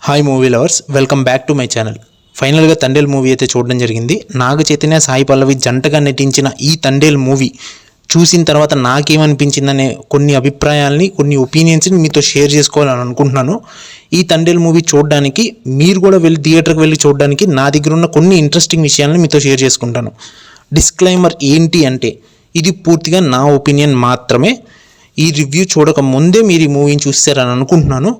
Hi movie lovers, welcome back to my channel. ఫైనల్గా Thandel movie అయితే చూడడం జరిగింది. నాగ చైతన్య, సాయి పల్లవి జంటగా నటించిన ఈ తండేల్ మూవీ చూసిన తర్వాత నాకేమనిపించిందనే కొన్ని అభిప్రాయాల్ని, కొన్ని ఒపీనియన్స్ని మీతో షేర్ చేసుకోవాలని అనుకుంటున్నాను. ఈ తండేల్ మూవీ చూడడానికి మీరు కూడా థియేటర్కి వెళ్ళి చూడడానికి నా దగ్గర ఉన్న కొన్ని ఇంట్రెస్టింగ్ విషయాలను మీతో షేర్ చేసుకుంటాను. డిస్క్లైమర్ ఏంటి అంటే, ఇది పూర్తిగా నా ఒపీనియన్ మాత్రమే. ఈ రివ్యూ చూడక ముందే మీరు ఈ మూవీని చూస్తారని అనుకుంటున్నాను.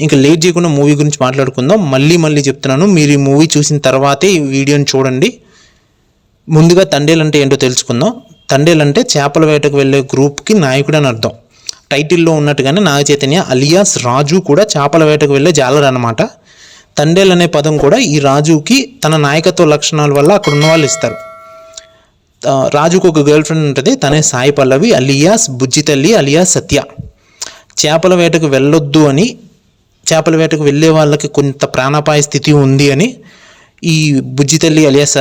ఇంకా లేట్ చేయకుండా మూవీ గురించి మాట్లాడుకుందాం. మళ్ళీ చెప్తున్నాను, మీరు ఈ మూవీ చూసిన తర్వాతే ఈ వీడియోని చూడండి. ముందుగా తండేల్ అంటే ఏంటో తెలుసుకుందాం. తండేల్ అంటే చేపల వేటకు వెళ్ళే గ్రూప్కి నాయకుడు అని అర్థం. టైటిల్లో ఉన్నట్టుగానే నాగ చైతన్య అలియాస్ రాజు కూడా చేపల వేటకు వెళ్ళే జాలర్ అనమాట. తండేల్ అనే పదం కూడా ఈ రాజుకి తన నాయకత్వ లక్షణాల వల్ల అక్కడ ఉన్న వాళ్ళు ఇస్తారు. రాజుకు ఒక గర్ల్ ఫ్రెండ్ ఉంటుంది, తనే సాయి పల్లవి అలియాస్ బుజ్జితల్లి అలియాస్ సత్య. చేపల వేటకు వెళ్ళొద్దు అని, చేపల వేటకు వెళ్ళే వాళ్ళకి కొంత ప్రాణాపాయ స్థితి ఉంది అని ఈ బుజ్జితల్లి అలియాస్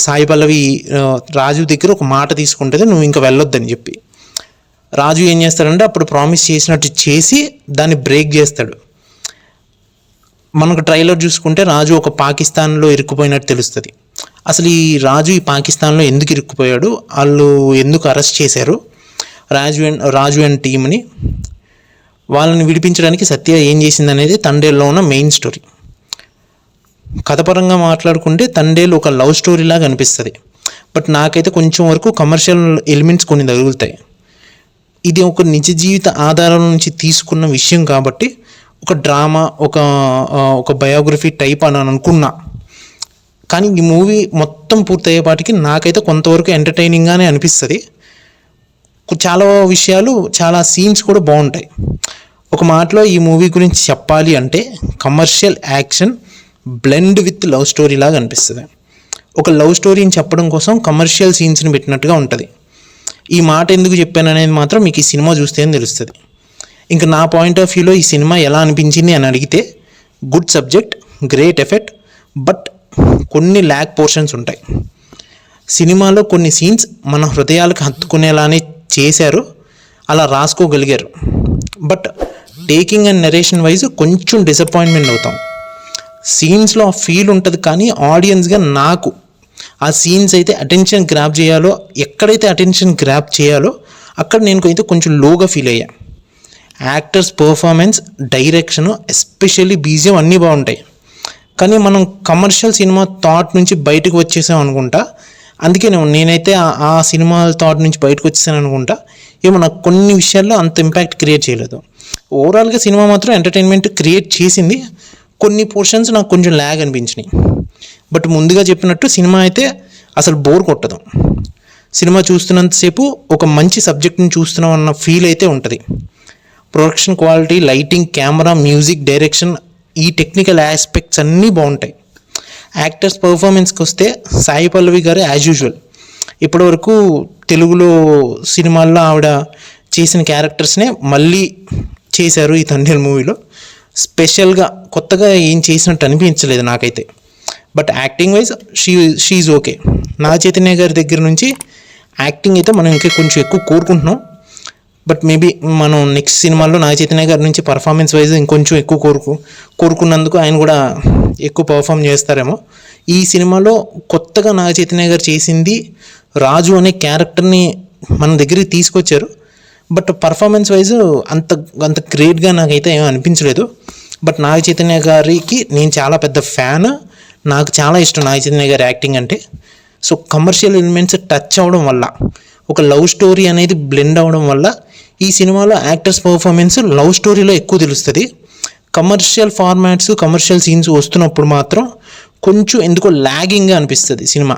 సాయి పల్లవి రాజు దగ్గర ఒక మాట తీసుకుంటుంది, నువ్వు ఇంకా వెళ్ళొద్దని చెప్పి. రాజు ఏం చేస్తాడంటే అప్పుడు ప్రామిస్ చేసినట్టు చేసి దాన్ని బ్రేక్ చేస్తాడు. మనకు ట్రైలర్ చూసుకుంటే రాజు ఒక పాకిస్తాన్లో ఇరుక్కుపోయినట్టు తెలుస్తుంది. అసలు ఈ రాజు ఈ పాకిస్తాన్లో ఎందుకు ఇరుక్కుపోయాడు, వాళ్ళు ఎందుకు అరెస్ట్ చేశారు రాజు అండ్ టీంని, వాళ్ళని విడిపించడానికి సత్య ఏం చేసింది అనేది తండేల్లో ఉన్న మెయిన్ స్టోరీ. కథపరంగా మాట్లాడుకుంటే తండేలు ఒక లవ్ స్టోరీ లాగా అనిపిస్తుంది. బట్ నాకైతే కొంచెం వరకు కమర్షియల్ ఎలిమెంట్స్ కొన్ని తగులుతాయి. ఇది ఒక నిజ జీవిత ఆధారాల నుంచి తీసుకున్న విషయం కాబట్టి ఒక డ్రామా, ఒక బయోగ్రఫీ టైప్ అని అనుకున్నా. కానీ ఈ మూవీ మొత్తం పూర్తయ్యేపాటికి నాకైతే కొంతవరకు ఎంటర్టైనింగ్గానే అనిపిస్తుంది. చాలా విషయాలు, చాలా సీన్స్ కూడా బాగుంటాయి. ఒక మాటలో ఈ మూవీ గురించి చెప్పాలి అంటే commercial action blend with love story లాగా అనిపిస్తుంది. ఒక లవ్ స్టోరీని చెప్పడం కోసం కమర్షియల్ సీన్స్ని పెట్టినట్టుగా ఉంటుంది. ఈ మాట ఎందుకు చెప్పాను అనేది మాత్రం మీకు ఈ సినిమా చూస్తేనే తెలుస్తుంది. ఇంకా నా పాయింట్ ఆఫ్ వ్యూలో ఈ సినిమా ఎలా అనిపించింది అని అడిగితే, good subject, great effect, but కొన్ని ల్యాక్ పోర్షన్స్ ఉంటాయి. సినిమాలో కొన్ని సీన్స్ మన హృదయాలకు హత్తుకునేలానే చేశారు, అలా రాసుకోగలిగారు. But taking and narration wise కొంచెం డిసప్పాయింట్మెంట్ అవుతాం. సీన్స్లో ఆ ఫీల్ ఉంటుంది, కానీ ఆడియన్స్గా నాకు ఆ సీన్స్ అయితే అటెన్షన్ గ్రాప్ చేయాలో, ఎక్కడైతే అటెన్షన్ గ్రాప్ చేయాలో అక్కడ నేను అయితే కొంచెం లోగా ఫీల్ అయ్యా. Actors performance, direction, especially BGM అన్నీ బాగుంటాయి. కానీ మనం కమర్షియల్ సినిమా థాట్ నుంచి బయటకు వచ్చేసాం అనుకుంటా. అందుకే నేనైతే ఆ సినిమా థాట్ నుంచి బయటకు వచ్చేసాను అనుకుంటా. ఏమో నాకు కొన్ని విషయాల్లో అంత ఇంపాక్ట్ క్రియేట్ చేయలేదు. ఓవరాల్గా సినిమా మాత్రం ఎంటర్టైన్మెంట్ క్రియేట్ చేసింది. కొన్ని పోర్షన్స్ నాకు కొంచెం ల్యాగ్ అనిపించినాయి. బట్ ముందుగా చెప్పినట్టు సినిమా అయితే అసలు బోర్ కొట్టదు. సినిమా చూస్తున్నంతసేపు ఒక మంచి సబ్జెక్ట్ని చూస్తున్నాం అన్న ఫీల్ అయితే ఉంటుంది. Production quality, lighting, camera, music, direction, ఈ టెక్నికల్ ఆస్పెక్ట్స్ అన్నీ బాగుంటాయి. యాక్టర్స్ పర్ఫార్మెన్స్కి వస్తే సాయి పల్లవి గారు యాజ్ యూజువల్ ఇప్పటివరకు తెలుగులో సినిమాల్లో ఆవిడ చేసిన క్యారెక్టర్స్నే మళ్ళీ చేశారు ఈ తండేల్ మూవీలో. స్పెషల్గా కొత్తగా ఏం చేసినట్టు అనిపించలేదు నాకైతే. But acting wise she okay. Naga Chaitanya గారి దగ్గర నుంచి యాక్టింగ్ అయితే మనం ఇంకా కొంచెం ఎక్కువ కోరుకుంటున్నాం. బట్ మేబీ మనం నెక్స్ట్ సినిమాల్లో నాగ చైతన్య గారి నుంచి పర్ఫార్మెన్స్ వైజ్ ఇంకొంచెం ఎక్కువ కోరుకున్నందుకు ఆయన కూడా ఎక్కువ పర్ఫామ్ చేస్తారేమో. ఈ సినిమాలో కొత్తగా నాగ చైతన్య గారు చేసింది రాజు అనే క్యారెక్టర్ని మన దగ్గరికి తీసుకొచ్చారు. బట్ పర్ఫార్మెన్స్ వైజ్ అంత గ్రేట్గా నాకైతే ఏమీ అనిపించలేదు. బట్ నాగ చైతన్య గారికి నేను చాలా పెద్ద ఫ్యాన్. నాకు చాలా ఇష్టం నాగ చైతన్య గారి యాక్టింగ్ అంటే. సో కమర్షియల్ ఎలిమెంట్స్ టచ్ అవ్వడం వల్ల, ఒక లవ్ స్టోరీ అనేది బ్లెండ్ అవ్వడం వల్ల ఈ సినిమాలో యాక్టర్స్ పర్ఫార్మెన్స్ లవ్ స్టోరీలో ఎక్కువ తెలుస్తుంది. కమర్షియల్ ఫార్మాట్స్, కమర్షియల్ సీన్స్ వస్తున్నప్పుడు మాత్రం కొంచెం ఎందుకో ల్యాగింగ్గా అనిపిస్తుంది సినిమా.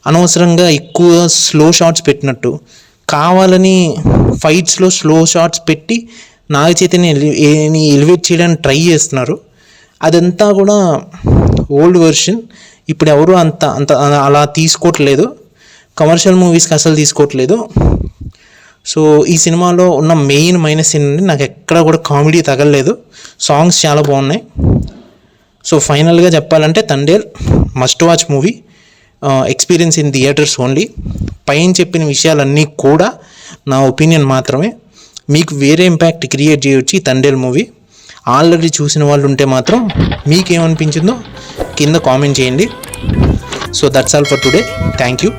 అనవసరంగా ఎక్కువ స్లో షాట్స్ పెట్టినట్టు, కావాలని ఫైట్స్లో స్లో షాట్స్ పెట్టి నాగ చైతన్యని ఎలివేట్ చేయడానికి ట్రై చేస్తున్నారు. అదంతా కూడా ఓల్డ్ వెర్షన్. ఇప్పుడు ఎవరు అంత అలా తీసుకోవట్లేదు, కమర్షియల్ మూవీస్కి అసలు తీసుకోవట్లేదు. సో ఈ సినిమాలో ఉన్న మెయిన్ మైనస్ ఏంటంటే నాకు ఎక్కడ కూడా కామెడీ తగలలేదు. సాంగ్స్ చాలా బాగున్నాయి. సో ఫైనల్గా చెప్పాలంటే Thandel must watch movie, experience in theatres only. పైన చెప్పిన విషయాలన్నీ కూడా నా ఒపీనియన్ మాత్రమే. మీకు వేరే ఇంపాక్ట్ క్రియేట్ చేయొచ్చు ఈ తండేల్ మూవీ. ఆల్రెడీ చూసిన వాళ్ళు ఉంటే మాత్రం మీకేమనిపించిందో కింద కామెంట్ చేయండి. So that's all for today. Thank you.